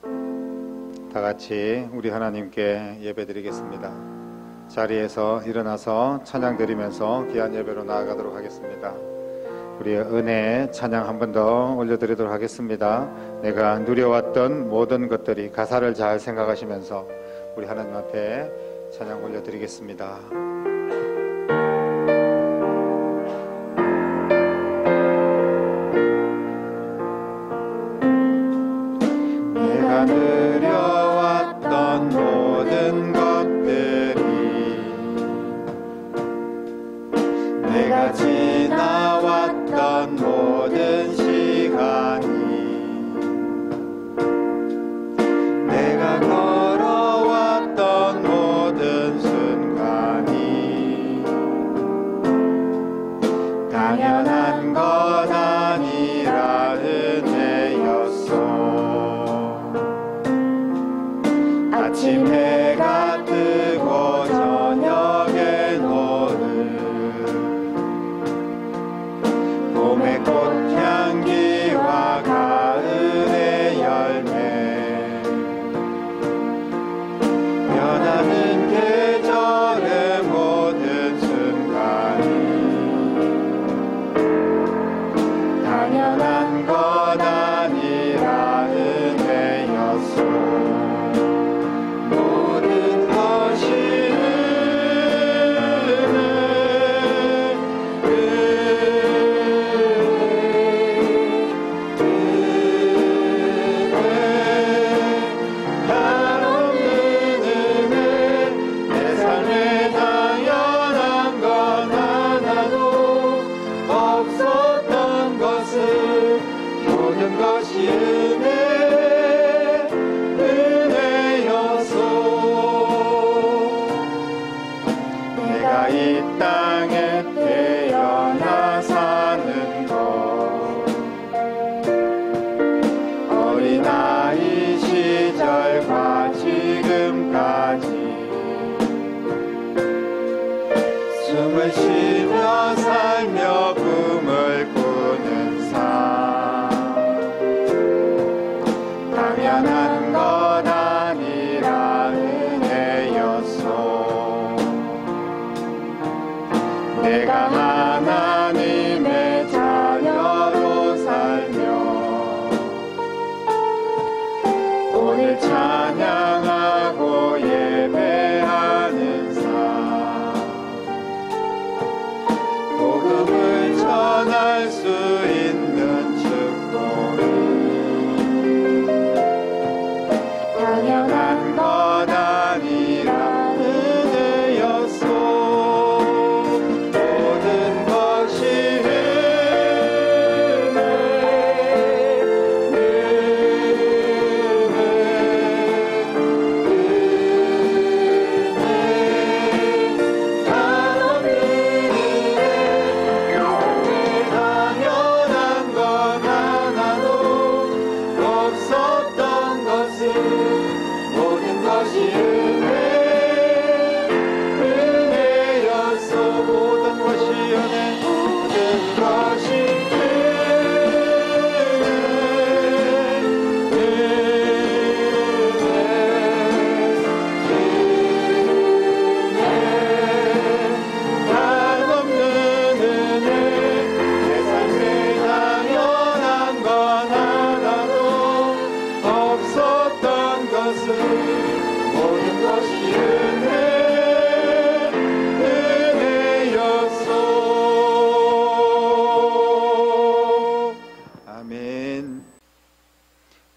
다 같이 우리 하나님께 예배드리겠습니다. 자리에서 일어나서 찬양 드리면서 귀한 예배로 나아가도록 하겠습니다. 우리의 은혜 찬양 한 번 더 올려드리도록 하겠습니다. 내가 누려왔던 모든 것들이, 가사를 잘 생각하시면서 우리 하나님 앞에 찬양 올려드리겠습니다. 내가 누려왔던 모든 것들이, 내가 지나왔던 모든 시간이, 내가 걸어왔던 모든 순간이 당연한 것 아니라 은혜였소. 아침 해가 뜨고 저녁에 노을, 봄의 꽃향기와 가을의 열매, 변하는 계절의 모든 순간이 당연한 것 아니라 은혜였소. 모든 것이 이 땅에 태어나 사는 것, 어린아이 시절과 지금까지 숨을 쉬며 살며 꿈을 꾸는 삶, 당연한 것 아니라 은혜였소. 내가 하나님의 자녀로 살며 오늘 찬양하고 예배하는 삶, 복음을 전할 수 있는 축복이 당연한 것 아니라 은혜였소.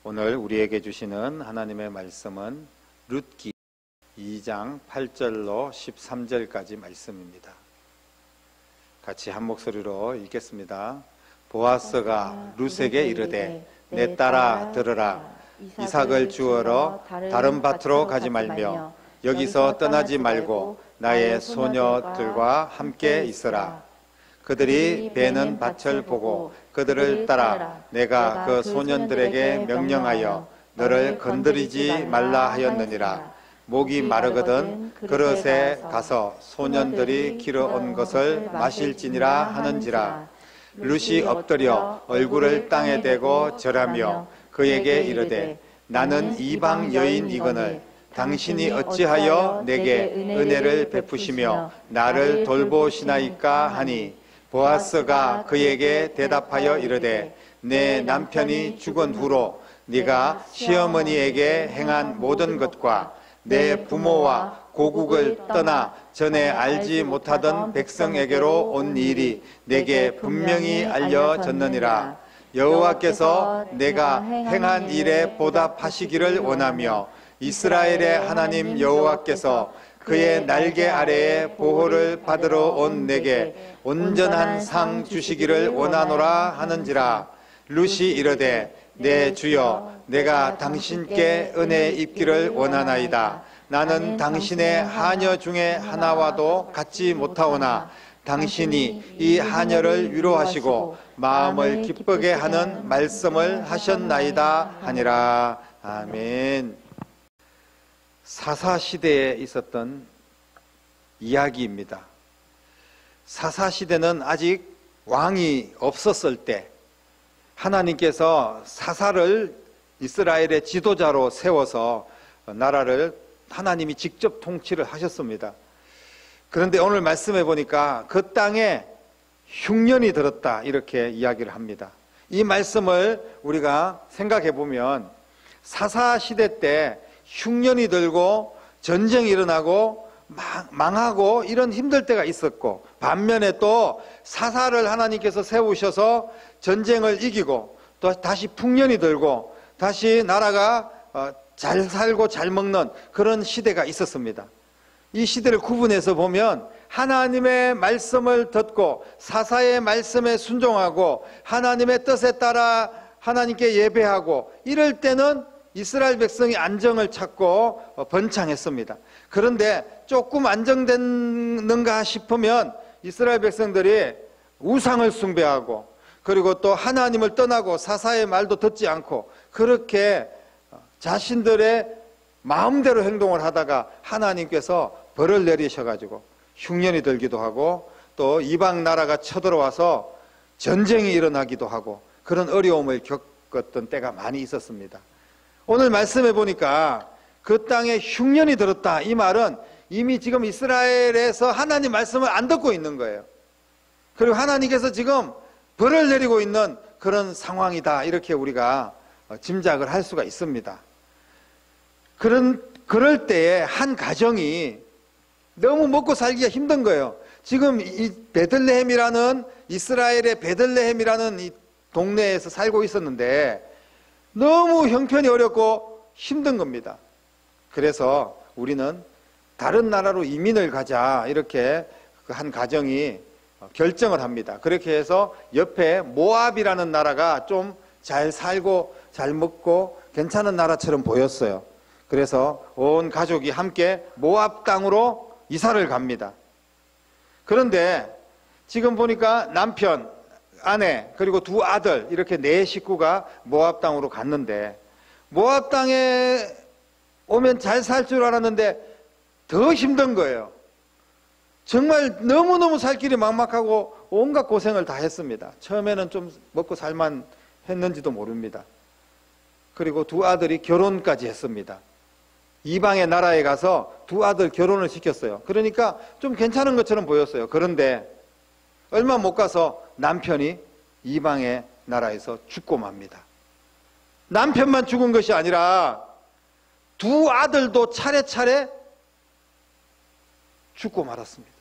오늘 우리에게 주시는 하나님의 말씀은 룻기 2장 8절로 13절까지 말씀입니다. 같이 한 목소리로 읽겠습니다. 보아스가 룻에게 이르되 내 딸아 들으라. 이삭을 주어러 다른 밭으로 가지 말며 여기서 떠나지 말고 나의 소녀들과 함께 있으라. 그들이 베는 밭을 보고 그들을 따라 내가 그 소년들에게 명령하여 너를 건드리지 말라 하였느니라. 목이 마르거든 그릇에 가서 소년들이 길어온 것을 마실지니라 하는지라. 룻이 엎드려 얼굴을 땅에 대고 절하며 그에게 이르되 나는 이방 여인이거늘 당신이 어찌하여 내게 은혜를 베푸시며 나를 돌보시나이까 하니 보아스가 그에게 대답하여 이르되 내 남편이 죽은 후로 네가 시어머니에게 행한 모든 것과 내 부모와 고국을 떠나 전에 알지 못하던 백성에게로 온 일이 내게 분명히 알려졌느니라. 여호와께서 내가 행한 일에 보답하시기를 원하며 이스라엘의 하나님 여호와께서 그의 날개 아래에 보호를 받으러 온 내게 온전한 상 주시기를 원하노라 하는지라. 룻이 이르되 내 주여 내가 당신께 은혜 입기를 원하나이다. 나는 당신의 하녀 중에 하나와도 같지 못하오나 당신이 이 하녀를 위로하시고 마음을 기쁘게 하는 말씀을 하셨나이다 하니라. 아멘. 사사시대에 있었던 이야기입니다. 사사시대는 아직 왕이 없었을 때 하나님께서 사사를 이스라엘의 지도자로 세워서 나라를 하나님이 직접 통치를 하셨습니다. 그런데 오늘 말씀해 보니까 그 땅에 흉년이 들었다 이렇게 이야기를 합니다. 이 말씀을 우리가 생각해 보면 사사시대 때 흉년이 들고 전쟁이 일어나고 망하고 이런 힘들 때가 있었고, 반면에 또 사사를 하나님께서 세우셔서 전쟁을 이기고 또 다시 풍년이 들고 다시 나라가 잘 살고 잘 먹는 그런 시대가 있었습니다. 이 시대를 구분해서 보면 하나님의 말씀을 듣고 사사의 말씀에 순종하고 하나님의 뜻에 따라 하나님께 예배하고 이럴 때는 이스라엘 백성이 안정을 찾고 번창했습니다. 그런데 조금 안정됐는가 싶으면 이스라엘 백성들이 우상을 숭배하고 그리고 또 하나님을 떠나고 사사의 말도 듣지 않고 그렇게 자신들의 마음대로 행동을 하다가 하나님께서 벌을 내리셔가지고 흉년이 들기도 하고 또 이방 나라가 쳐들어와서 전쟁이 일어나기도 하고 그런 어려움을 겪었던 때가 많이 있었습니다. 오늘 말씀해 보니까 그 땅에 흉년이 들었다, 이 말은 이미 지금 이스라엘에서 하나님 말씀을 안 듣고 있는 거예요. 그리고 하나님께서 지금 벌을 내리고 있는 그런 상황이다, 이렇게 우리가 짐작을 할 수가 있습니다. 그럴 때에 한 가정이 너무 먹고 살기가 힘든 거예요. 지금 이 베들레헴이라는, 이스라엘의 베들레헴이라는 이 동네에서 살고 있었는데 너무 형편이 어렵고 힘든 겁니다. 그래서 우리는 다른 나라로 이민을 가자, 이렇게 한 가정이 결정을 합니다. 그렇게 해서 옆에 모압이라는 나라가 좀 잘 살고 잘 먹고 괜찮은 나라처럼 보였어요. 그래서 온 가족이 함께 모압 땅으로 이사를 갑니다. 그런데 지금 보니까 남편, 아내, 그리고 두 아들, 이렇게 네 식구가 모압 땅으로 갔는데 모압 땅에 오면 잘 살 줄 알았는데 더 힘든 거예요. 정말 너무너무 살 길이 막막하고 온갖 고생을 다 했습니다. 처음에는 좀 먹고 살만 했는지도 모릅니다. 그리고 두 아들이 결혼까지 했습니다. 이방의 나라에 가서 두 아들 결혼을 시켰어요. 그러니까 좀 괜찮은 것처럼 보였어요. 그런데 얼마 못 가서 남편이 이방의 나라에서 죽고 맙니다. 남편만 죽은 것이 아니라 두 아들도 차례차례 죽고 말았습니다.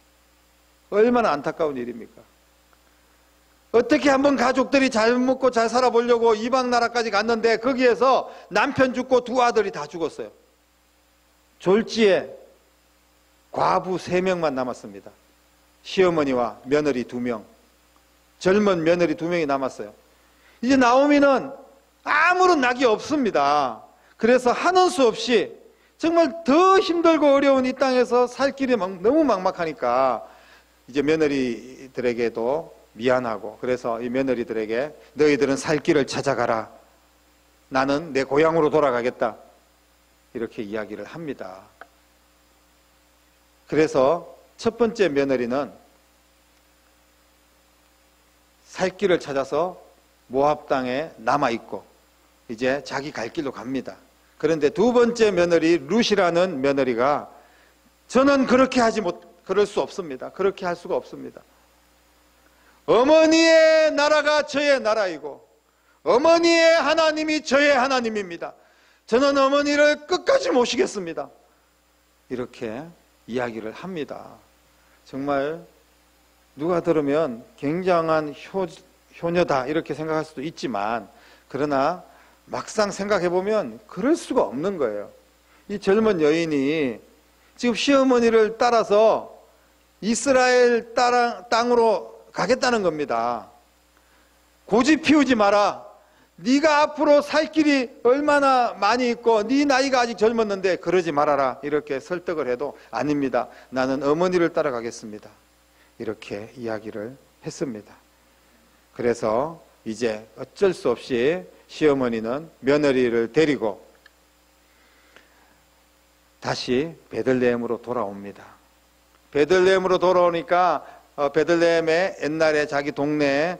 얼마나 안타까운 일입니까? 어떻게 한번 가족들이 잘 먹고 잘 살아보려고 이방 나라까지 갔는데 거기에서 남편 죽고 두 아들이 다 죽었어요. 졸지에 과부 3명만 남았습니다. 시어머니와 며느리 2명, 젊은 며느리 2명이 남았어요. 이제 나오미는 아무런 낙이 없습니다. 그래서 하는 수 없이 정말 더 힘들고 어려운 이 땅에서 살 길이 너무 막막하니까 이제 며느리들에게도 미안하고, 그래서 이 며느리들에게 너희들은 살 길을 찾아가라, 나는 내 고향으로 돌아가겠다, 이렇게 이야기를 합니다. 그래서 첫 번째 며느리는 살 길을 찾아서 모압 땅에 남아있고 이제 자기 갈 길로 갑니다. 그런데 두 번째 며느리 룻이라는 며느리가 저는 그럴 수 없습니다. 그렇게 할 수가 없습니다. 어머니의 나라가 저의 나라이고 어머니의 하나님이 저의 하나님입니다. 저는 어머니를 끝까지 모시겠습니다. 이렇게 이야기를 합니다. 정말 누가 들으면 굉장한 효녀다 이렇게 생각할 수도 있지만, 그러나 막상 생각해보면 그럴 수가 없는 거예요. 이 젊은 여인이 지금 시어머니를 따라서 이스라엘 땅으로 가겠다는 겁니다. 고집 피우지 마라. 네가 앞으로 살 길이 얼마나 많이 있고 네 나이가 아직 젊었는데 그러지 말아라. 이렇게 설득을 해도 아닙니다. 나는 어머니를 따라가겠습니다. 이렇게 이야기를 했습니다. 그래서 이제 어쩔 수 없이 시어머니는 며느리를 데리고 다시 베들레헴으로 돌아옵니다. 베들레헴으로 돌아오니까 베들레헴의 옛날에 자기 동네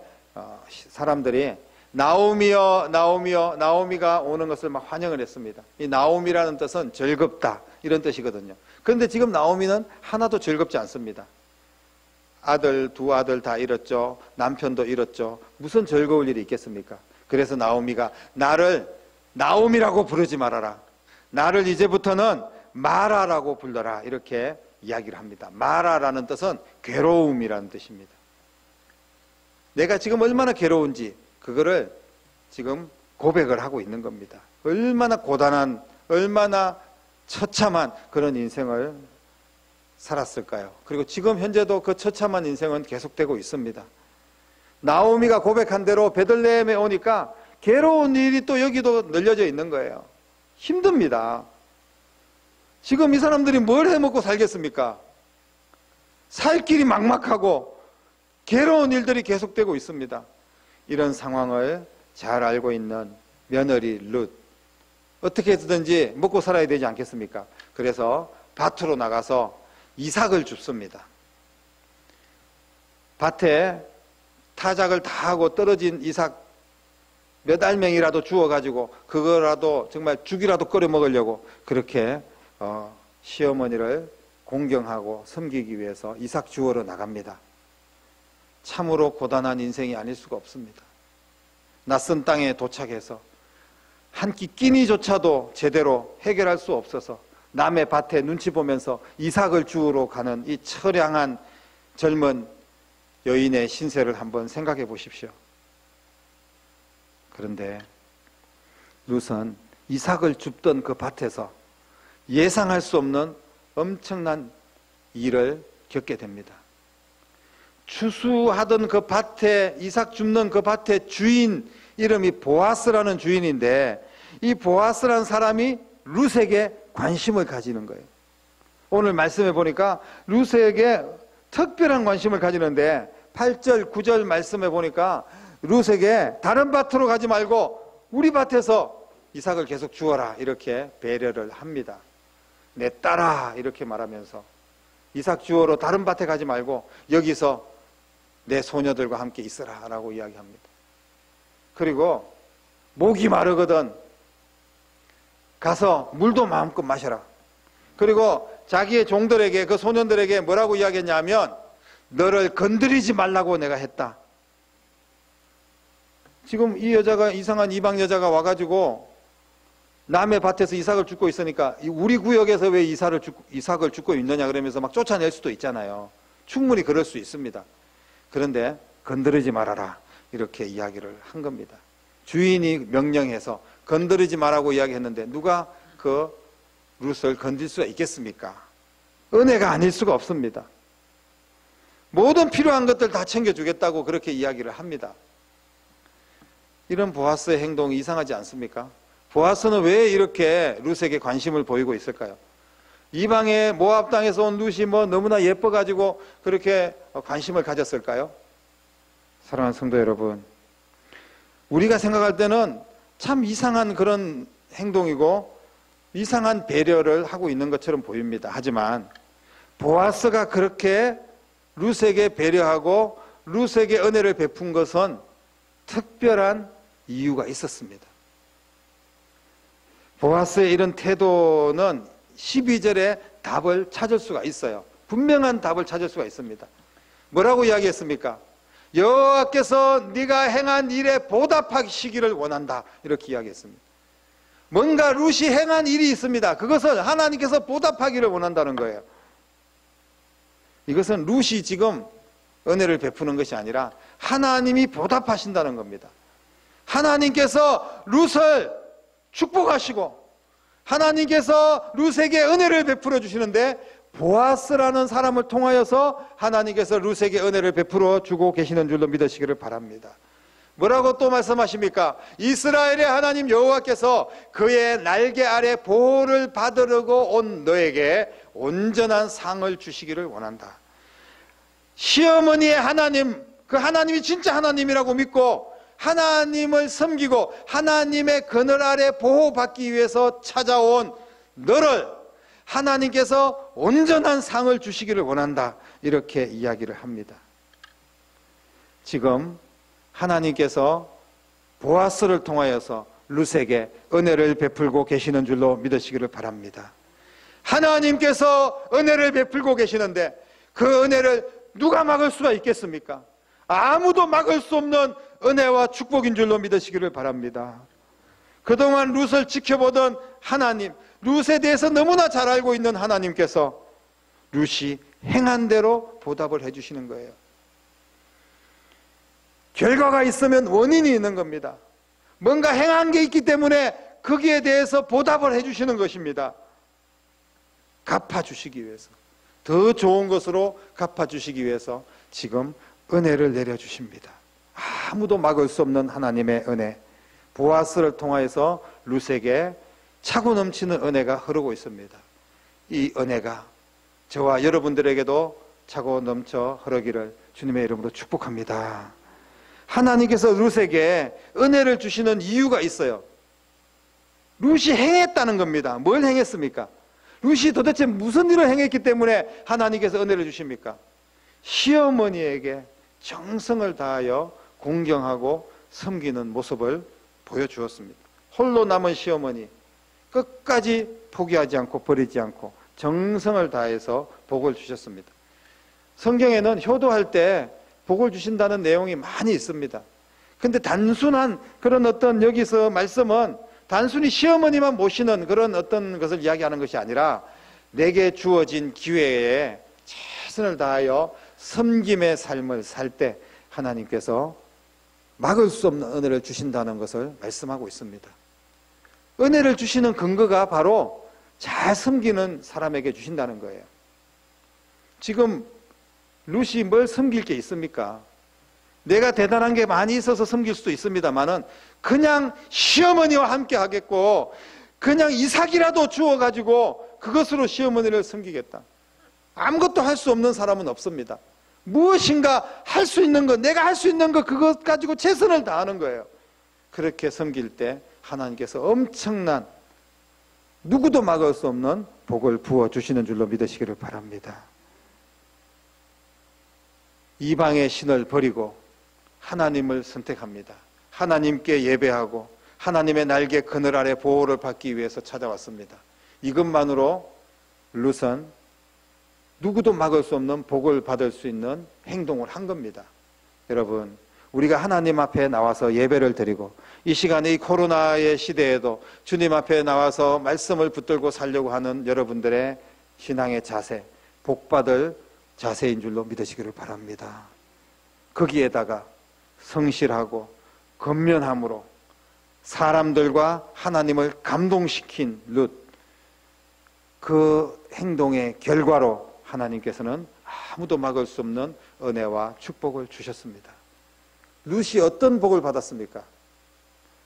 사람들이 나오미여 나오미여, 나오미가 오는 것을 막 환영을 했습니다. 이 나오미라는 뜻은 즐겁다 이런 뜻이거든요. 그런데 지금 나오미는 하나도 즐겁지 않습니다. 두 아들 다 잃었죠. 남편도 잃었죠. 무슨 즐거울 일이 있겠습니까? 그래서 나오미가 나를 나오미라고 부르지 말아라. 나를 이제부터는 마라라고 불러라. 이렇게 이야기를 합니다. 마라라는 뜻은 괴로움이라는 뜻입니다. 내가 지금 얼마나 괴로운지 그거를 지금 고백을 하고 있는 겁니다. 얼마나 고단한, 얼마나 처참한 그런 인생을 살았을까요? 그리고 지금 현재도 그 처참한 인생은 계속되고 있습니다. 나오미가 고백한 대로 베들레헴에 오니까 괴로운 일이 또 여기도 늘려져 있는 거예요. 힘듭니다. 지금 이 사람들이 뭘 해먹고 살겠습니까? 살 길이 막막하고 괴로운 일들이 계속되고 있습니다. 이런 상황을 잘 알고 있는 며느리 룻, 어떻게 해서든지 먹고 살아야 되지 않겠습니까? 그래서 밭으로 나가서 이삭을 줍습니다. 밭에 타작을 다 하고 떨어진 이삭 몇 알맹이라도 주워가지고 그거라도 정말 죽이라도 끓여 먹으려고 그렇게 시어머니를 공경하고 섬기기 위해서 이삭 주우러 나갑니다. 참으로 고단한 인생이 아닐 수가 없습니다. 낯선 땅에 도착해서 한 끼 끼니조차도 제대로 해결할 수 없어서 남의 밭에 눈치 보면서 이삭을 주우러 가는 이 처량한 젊은 여인의 신세를 한번 생각해 보십시오. 그런데 룻은 이삭을 줍던 그 밭에서 예상할 수 없는 엄청난 일을 겪게 됩니다. 추수하던 그 밭에, 이삭 줍는 그 밭의 주인 이름이 보아스라는 주인인데, 이 보아스라는 사람이 룻에게 관심을 가지는 거예요. 오늘 말씀해 보니까 룻에게 특별한 관심을 가지는데 8절, 9절 말씀해 보니까 룻에게 다른 밭으로 가지 말고 우리 밭에서 이삭을 계속 주어라 이렇게 배려를 합니다. 내 딸아 이렇게 말하면서 이삭 주어로 다른 밭에 가지 말고 여기서 내 소녀들과 함께 있어라 라고 이야기합니다. 그리고 목이 마르거든 가서 물도 마음껏 마셔라. 그리고 자기의 종들에게, 그 소년들에게 뭐라고 이야기했냐면 너를 건드리지 말라고 내가 했다. 지금 이 여자가, 이상한 이방 여자가 와가지고 남의 밭에서 이삭을 줍고 있으니까 우리 구역에서 왜 이삭을 줍고 있느냐 그러면서 막 쫓아낼 수도 있잖아요. 충분히 그럴 수 있습니다. 그런데 건드리지 말아라 이렇게 이야기를 한 겁니다. 주인이 명령해서 건드리지 말라고 이야기했는데 누가 그 룻을 건들 수가 있겠습니까? 은혜가 아닐 수가 없습니다. 모든 필요한 것들 다 챙겨주겠다고 그렇게 이야기를 합니다. 이런 보아스의 행동이 이상하지 않습니까? 보아스는 왜 이렇게 룻에게 관심을 보이고 있을까요? 이방의 모압 땅에서 온 룻이 뭐 너무나 예뻐가지고 그렇게 관심을 가졌을까요? 사랑하는 성도 여러분, 우리가 생각할 때는 참 이상한 그런 행동이고 이상한 배려를 하고 있는 것처럼 보입니다. 하지만 보아스가 그렇게 룻에게 배려하고 룻에게 은혜를 베푼 것은 특별한 이유가 있었습니다. 보아스의 이런 태도는 12절에 답을 찾을 수가 있어요. 분명한 답을 찾을 수가 있습니다. 뭐라고 이야기했습니까? 여호와께서 네가 행한 일에 보답하시기를 원한다, 이렇게 이야기했습니다. 뭔가 룻이 행한 일이 있습니다. 그것을 하나님께서 보답하기를 원한다는 거예요. 이것은 룻이 지금 은혜를 베푸는 것이 아니라 하나님이 보답하신다는 겁니다. 하나님께서 룻을 축복하시고 하나님께서 룻에게 은혜를 베풀어 주시는데, 보아스라는 사람을 통하여서 하나님께서 룻에게 은혜를 베풀어 주고 계시는 줄로 믿으시기를 바랍니다. 뭐라고 또 말씀하십니까? 이스라엘의 하나님 여호와께서 그의 날개 아래 보호를 받으려고 온 너에게 온전한 상을 주시기를 원한다. 시어머니의 하나님, 그 하나님이 진짜 하나님이라고 믿고 하나님을 섬기고 하나님의 그늘 아래 보호받기 위해서 찾아온 너를 하나님께서 온전한 상을 주시기를 원한다, 이렇게 이야기를 합니다. 지금 하나님께서 보아스를 통하여서 룻에게 은혜를 베풀고 계시는 줄로 믿으시기를 바랍니다. 하나님께서 은혜를 베풀고 계시는데 그 은혜를 누가 막을 수가 있겠습니까? 아무도 막을 수 없는 은혜와 축복인 줄로 믿으시기를 바랍니다. 그동안 룻을 지켜보던 하나님, 룻에 대해서 너무나 잘 알고 있는 하나님께서 룻이 행한 대로 보답을 해주시는 거예요. 결과가 있으면 원인이 있는 겁니다. 뭔가 행한 게 있기 때문에 거기에 대해서 보답을 해주시는 것입니다. 갚아주시기 위해서, 더 좋은 것으로 갚아주시기 위해서 지금 은혜를 내려주십니다. 아무도 막을 수 없는 하나님의 은혜, 보아스를 통하여서 룻에게 차고 넘치는 은혜가 흐르고 있습니다. 이 은혜가 저와 여러분들에게도 차고 넘쳐 흐르기를 주님의 이름으로 축복합니다. 하나님께서 룻에게 은혜를 주시는 이유가 있어요. 룻이 행했다는 겁니다. 뭘 행했습니까? 룻이 도대체 무슨 일을 행했기 때문에 하나님께서 은혜를 주십니까? 시어머니에게 정성을 다하여 공경하고 섬기는 모습을 보여주었습니다. 홀로 남은 시어머니, 끝까지 포기하지 않고 버리지 않고 정성을 다해서 복을 주셨습니다. 성경에는 효도할 때 복을 주신다는 내용이 많이 있습니다. 근데 단순한 그런 어떤 여기서 말씀은 단순히 시어머니만 모시는 그런 어떤 것을 이야기하는 것이 아니라 내게 주어진 기회에 최선을 다하여 섬김의 삶을 살 때 하나님께서 막을 수 없는 은혜를 주신다는 것을 말씀하고 있습니다. 은혜를 주시는 근거가 바로 잘 섬기는 사람에게 주신다는 거예요. 지금 룻이 뭘 섬길 게 있습니까? 내가 대단한 게 많이 있어서 섬길 수도 있습니다만은 그냥 시어머니와 함께 하겠고 그냥 이삭이라도 주어가지고 그것으로 시어머니를 섬기겠다. 아무것도 할 수 없는 사람은 없습니다. 무엇인가 할 수 있는 것, 내가 할 수 있는 것, 그것 가지고 최선을 다하는 거예요. 그렇게 섬길 때 하나님께서 엄청난, 누구도 막을 수 없는 복을 부어주시는 줄로 믿으시기를 바랍니다. 이방의 신을 버리고 하나님을 선택합니다. 하나님께 예배하고 하나님의 날개 그늘 아래 보호를 받기 위해서 찾아왔습니다. 이것만으로 룻은 누구도 막을 수 없는 복을 받을 수 있는 행동을 한 겁니다. 여러분, 우리가 하나님 앞에 나와서 예배를 드리고 이 시간에 이 코로나의 시대에도 주님 앞에 나와서 말씀을 붙들고 살려고 하는 여러분들의 신앙의 자세, 복받을 자세인 줄로 믿으시기를 바랍니다. 거기에다가 성실하고 건면함으로 사람들과 하나님을 감동시킨 룻, 그 행동의 결과로 하나님께서는 아무도 막을 수 없는 은혜와 축복을 주셨습니다. 룻이 어떤 복을 받았습니까?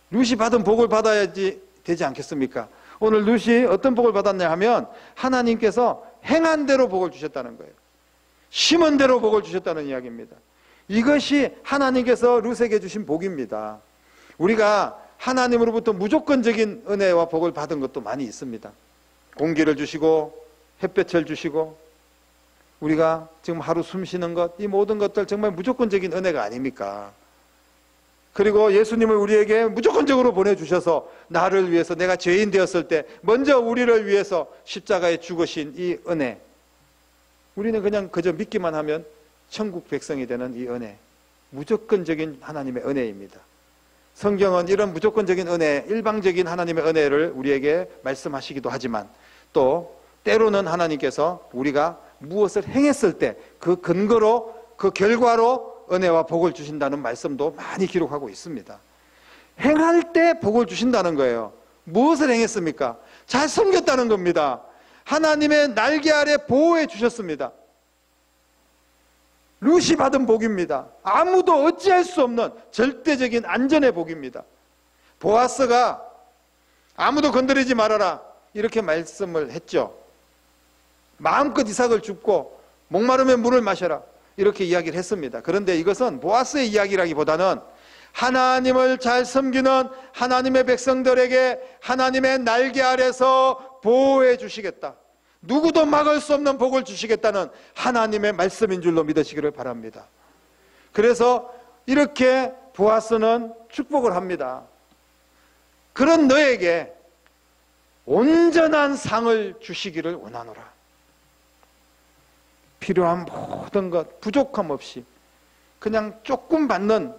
룻이 받은 복을 받아야지 되지 않겠습니까? 오늘 룻이 어떤 복을 받았냐 하면 하나님께서 행한 대로 복을 주셨다는 거예요. 심은 대로 복을 주셨다는 이야기입니다. 이것이 하나님께서 룻에게 주신 복입니다. 우리가 하나님으로부터 무조건적인 은혜와 복을 받은 것도 많이 있습니다. 공기를 주시고 햇볕을 주시고 우리가 지금 하루 숨 쉬는 것, 이 모든 것들 정말 무조건적인 은혜가 아닙니까? 그리고 예수님을 우리에게 무조건적으로 보내주셔서 나를 위해서, 내가 죄인 되었을 때 먼저 우리를 위해서 십자가에 죽으신 이 은혜, 우리는 그냥 그저 믿기만 하면 천국 백성이 되는 이 은혜, 무조건적인 하나님의 은혜입니다. 성경은 이런 무조건적인 은혜, 일방적인 하나님의 은혜를 우리에게 말씀하시기도 하지만, 또 때로는 하나님께서 우리가 무엇을 행했을 때 그 근거로, 그 결과로 은혜와 복을 주신다는 말씀도 많이 기록하고 있습니다. 행할 때 복을 주신다는 거예요. 무엇을 행했습니까? 잘 섬겼다는 겁니다. 하나님의 날개 아래 보호해 주셨습니다. 룻이 받은 복입니다. 아무도 어찌할 수 없는 절대적인 안전의 복입니다. 보아스가 아무도 건드리지 말아라 이렇게 말씀을 했죠. 마음껏 이삭을 줍고 목마르면 물을 마셔라 이렇게 이야기를 했습니다. 그런데 이것은 보아스의 이야기라기보다는 하나님을 잘 섬기는 하나님의 백성들에게 하나님의 날개 아래서 보호해 주시겠다, 누구도 막을 수 없는 복을 주시겠다는 하나님의 말씀인 줄로 믿으시기를 바랍니다. 그래서 이렇게 보아스는 축복을 합니다. 그런 너에게 온전한 상을 주시기를 원하노라. 필요한 모든 것 부족함 없이 그냥 조금 받는,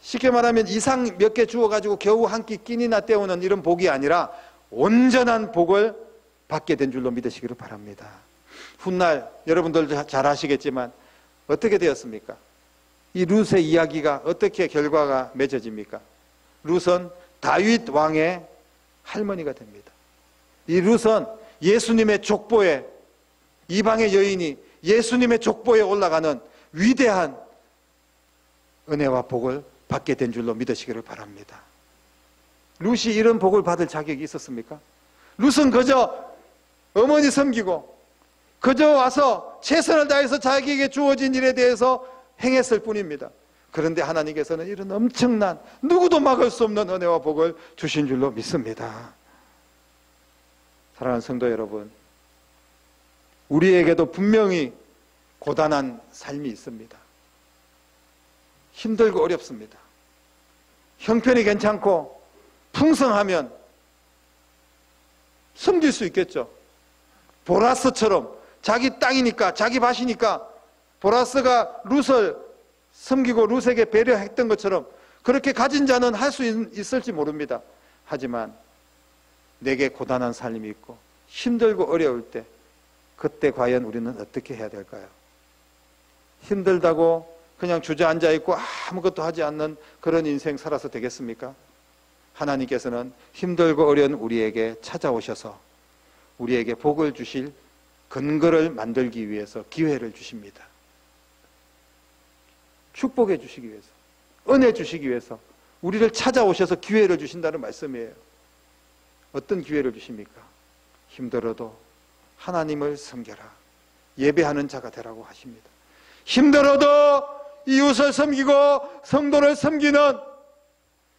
쉽게 말하면 이상 몇 개 주어가지고 겨우 한 끼 끼니나 때우는 이런 복이 아니라 온전한 복을 받게 된 줄로 믿으시기를 바랍니다. 훗날 여러분들도 잘 아시겠지만 어떻게 되었습니까? 이 룻의 이야기가 어떻게 결과가 맺어집니까? 룻은 다윗 왕의 할머니가 됩니다. 이 룻은 예수님의 족보에, 이방의 여인이 예수님의 족보에 올라가는 위대한 은혜와 복을 받게 된 줄로 믿으시기를 바랍니다. 룻이 이런 복을 받을 자격이 있었습니까? 룻은 그저 어머니 섬기고 그저 와서 최선을 다해서 자기에게 주어진 일에 대해서 행했을 뿐입니다. 그런데 하나님께서는 이런 엄청난, 누구도 막을 수 없는 은혜와 복을 주신 줄로 믿습니다. 사랑하는 성도 여러분, 우리에게도 분명히 고단한 삶이 있습니다. 힘들고 어렵습니다. 형편이 괜찮고 풍성하면 섬길 수 있겠죠. 보라스처럼 자기 땅이니까, 자기 밭이니까 보라스가 룻을 섬기고 룻에게 배려했던 것처럼 그렇게 가진 자는 할 수 있을지 모릅니다. 하지만 내게 고단한 삶이 있고 힘들고 어려울 때, 그때 과연 우리는 어떻게 해야 될까요? 힘들다고 그냥 주저앉아 있고 아무것도 하지 않는 그런 인생 살아서 되겠습니까? 하나님께서는 힘들고 어려운 우리에게 찾아오셔서 우리에게 복을 주실 근거를 만들기 위해서 기회를 주십니다. 축복해 주시기 위해서, 은혜 주시기 위해서 우리를 찾아오셔서 기회를 주신다는 말씀이에요. 어떤 기회를 주십니까? 힘들어도 하나님을 섬겨라, 예배하는 자가 되라고 하십니다. 힘들어도 이웃을 섬기고 성도를 섬기는,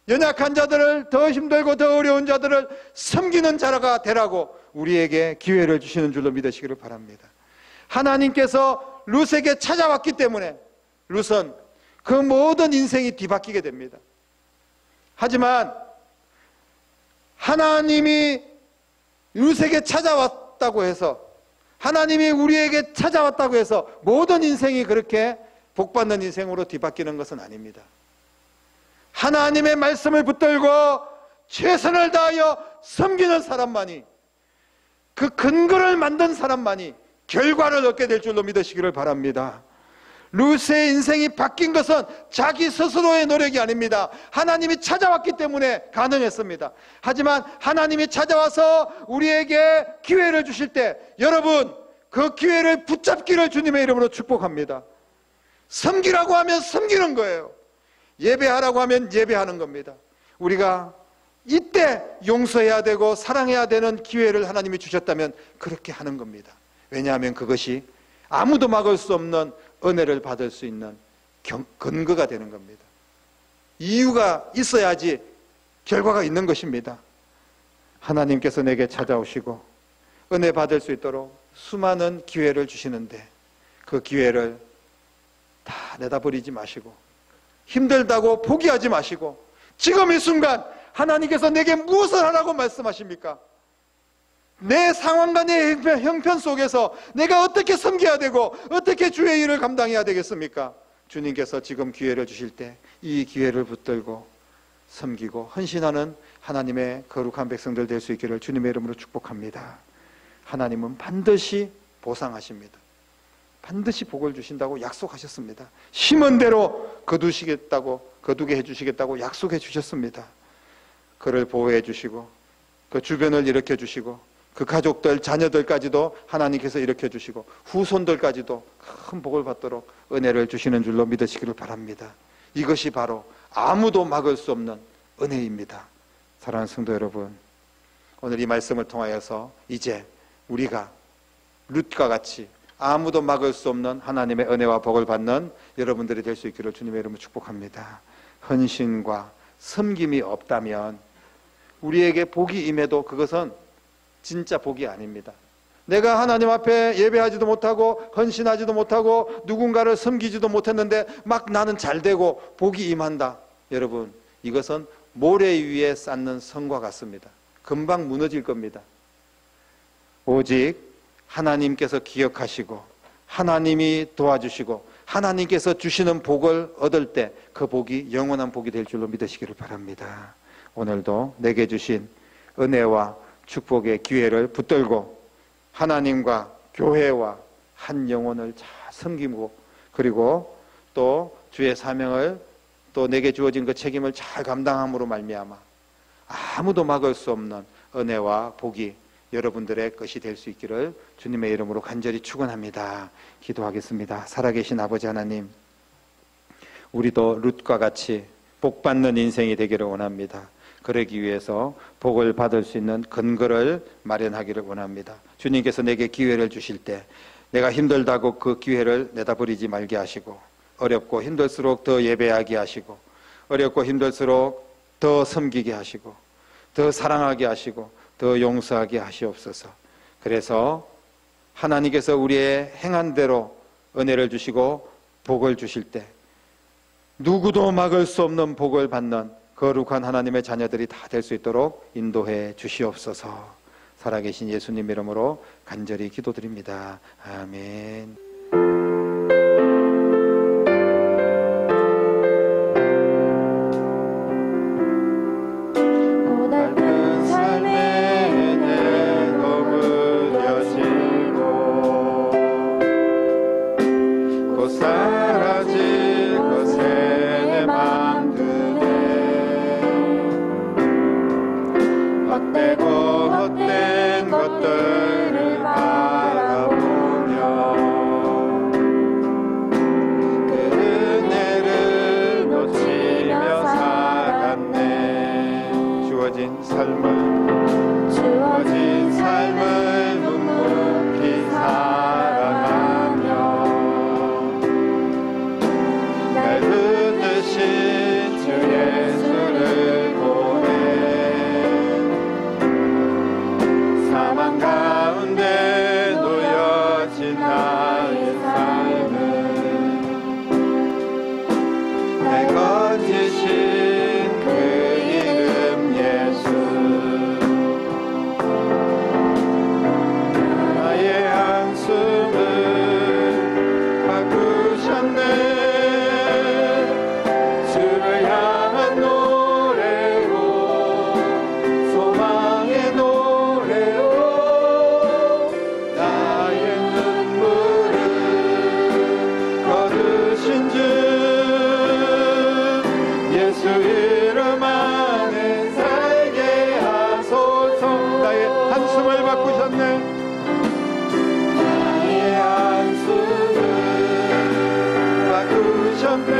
연약한 자들을, 더 힘들고 더 어려운 자들을 섬기는 자가 되라고 우리에게 기회를 주시는 줄로 믿으시기를 바랍니다. 하나님께서 룻에게 찾아왔기 때문에 룻은 그 모든 인생이 뒤바뀌게 됩니다. 하지만 하나님이 룻에게 찾아왔다고 해서, 하나님이 우리에게 찾아왔다고 해서 모든 인생이 그렇게 복받는 인생으로 뒤바뀌는 것은 아닙니다. 하나님의 말씀을 붙들고 최선을 다하여 섬기는 사람만이, 그 근거를 만든 사람만이 결과를 얻게 될 줄로 믿으시기를 바랍니다. 룻의 인생이 바뀐 것은 자기 스스로의 노력이 아닙니다. 하나님이 찾아왔기 때문에 가능했습니다. 하지만 하나님이 찾아와서 우리에게 기회를 주실 때 여러분 그 기회를 붙잡기를 주님의 이름으로 축복합니다. 섬기라고 하면 섬기는 거예요. 예배하라고 하면 예배하는 겁니다. 우리가 이때 용서해야 되고 사랑해야 되는 기회를 하나님이 주셨다면 그렇게 하는 겁니다. 왜냐하면 그것이 아무도 막을 수 없는 은혜를 받을 수 있는 근거가 되는 겁니다. 이유가 있어야지 결과가 있는 것입니다. 하나님께서 내게 찾아오시고 은혜 받을 수 있도록 수많은 기회를 주시는데 그 기회를 다 내다버리지 마시고 힘들다고 포기하지 마시고 지금 이 순간 하나님께서 내게 무엇을 하라고 말씀하십니까? 내 상황과 내 형편 속에서 내가 어떻게 섬겨야 되고 어떻게 주의 일을 감당해야 되겠습니까? 주님께서 지금 기회를 주실 때 이 기회를 붙들고 섬기고 헌신하는 하나님의 거룩한 백성들 될 수 있기를 주님의 이름으로 축복합니다. 하나님은 반드시 보상하십니다. 반드시 복을 주신다고 약속하셨습니다. 심은 대로 거두게 해주시겠다고 약속해 주셨습니다. 그를 보호해 주시고 그 주변을 일으켜 주시고 그 가족들, 자녀들까지도 하나님께서 일으켜 주시고 후손들까지도 큰 복을 받도록 은혜를 주시는 줄로 믿으시기를 바랍니다. 이것이 바로 아무도 막을 수 없는 은혜입니다. 사랑하는 성도 여러분, 오늘 이 말씀을 통하여서 이제 우리가 룻과 같이 아무도 막을 수 없는 하나님의 은혜와 복을 받는 여러분들이 될 수 있기를 주님의 이름으로 축복합니다. 헌신과 섬김이 없다면 우리에게 복이 임해도 그것은 진짜 복이 아닙니다. 내가 하나님 앞에 예배하지도 못하고 헌신하지도 못하고 누군가를 섬기지도 못했는데 막 나는 잘되고 복이 임한다. 여러분, 이것은 모래 위에 쌓는 성과 같습니다. 금방 무너질 겁니다. 오직 하나님께서 기억하시고 하나님이 도와주시고 하나님께서 주시는 복을 얻을 때 그 복이 영원한 복이 될 줄로 믿으시기를 바랍니다. 오늘도 내게 주신 은혜와 축복의 기회를 붙들고 하나님과 교회와 한 영혼을 잘 섬기고 그리고 또 주의 사명을 또 내게 주어진 그 책임을 잘 감당함으로 말미암아 아무도 막을 수 없는 은혜와 복이 여러분들의 것이 될 수 있기를 주님의 이름으로 간절히 축원합니다. 기도하겠습니다. 살아계신 아버지 하나님, 우리도 룻과 같이 복받는 인생이 되기를 원합니다. 그러기 위해서 복을 받을 수 있는 근거를 마련하기를 원합니다. 주님께서 내게 기회를 주실 때 내가 힘들다고 그 기회를 내다버리지 말게 하시고 어렵고 힘들수록 더 예배하게 하시고 어렵고 힘들수록 더 섬기게 하시고 더 사랑하게 하시고 더 용서하게 하시옵소서. 그래서 하나님께서 우리의 행한 대로 은혜를 주시고 복을 주실 때 누구도 막을 수 없는 복을 받는 거룩한 하나님의 자녀들이 다 될 수 있도록 인도해 주시옵소서. 살아계신 예수님 이름으로 간절히 기도드립니다. 아멘. 고달픈 삶에 내 머물러지고 곧 사라질 것에 내 맘 드네. 헛되고 헛된 것들을 바라보며 그 은혜를 놓치며 살았네. 주어진 삶을 묵묵히 살아가며 날 붙드신 주 예수를 보내 사망 가운데 놓여진 나의 삶을 내 거짓인 그 이름 예수 나의 한숨을 바꾸셨네. 주를 향한 노래로 소망의 노래로 나의 눈물을 거두신 주 예수 이름 안에 살게 하소서. 나의 한숨을 바꾸셨네. 나의 한숨을 바꾸셨네.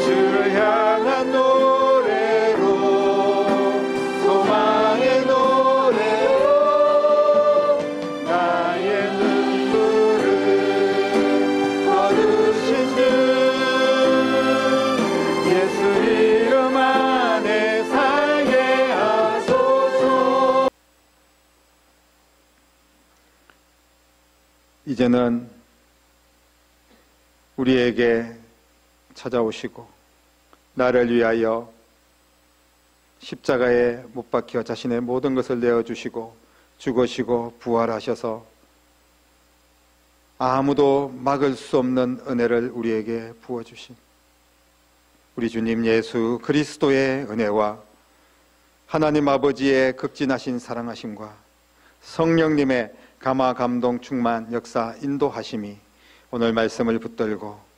주를 향한 노래로 소망의 노래로 나의 눈물을 거두신 주 예수 이름 안에 살게 하소서. 이제는 우리에게 찾아오시고 나를 위하여 십자가에 못 박혀 자신의 모든 것을 내어주시고 죽으시고 부활하셔서 아무도 막을 수 없는 은혜를 우리에게 부어주신 우리 주님 예수 그리스도의 은혜와 하나님 아버지의 극진하신 사랑하심과 성령님의 감화 감동 충만 역사 인도하심이 오늘 말씀을 붙들고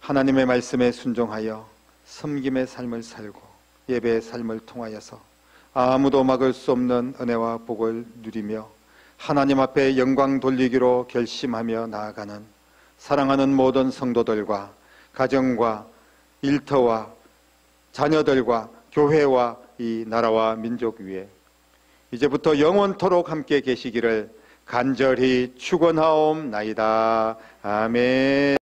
하나님의 말씀에 순종하여 섬김의 삶을 살고 예배의 삶을 통하여서 아무도 막을 수 없는 은혜와 복을 누리며 하나님 앞에 영광 돌리기로 결심하며 나아가는 사랑하는 모든 성도들과 가정과 일터와 자녀들과 교회와 이 나라와 민족 위에 이제부터 영원토록 함께 계시기를 간절히 축원하옵나이다. 아멘.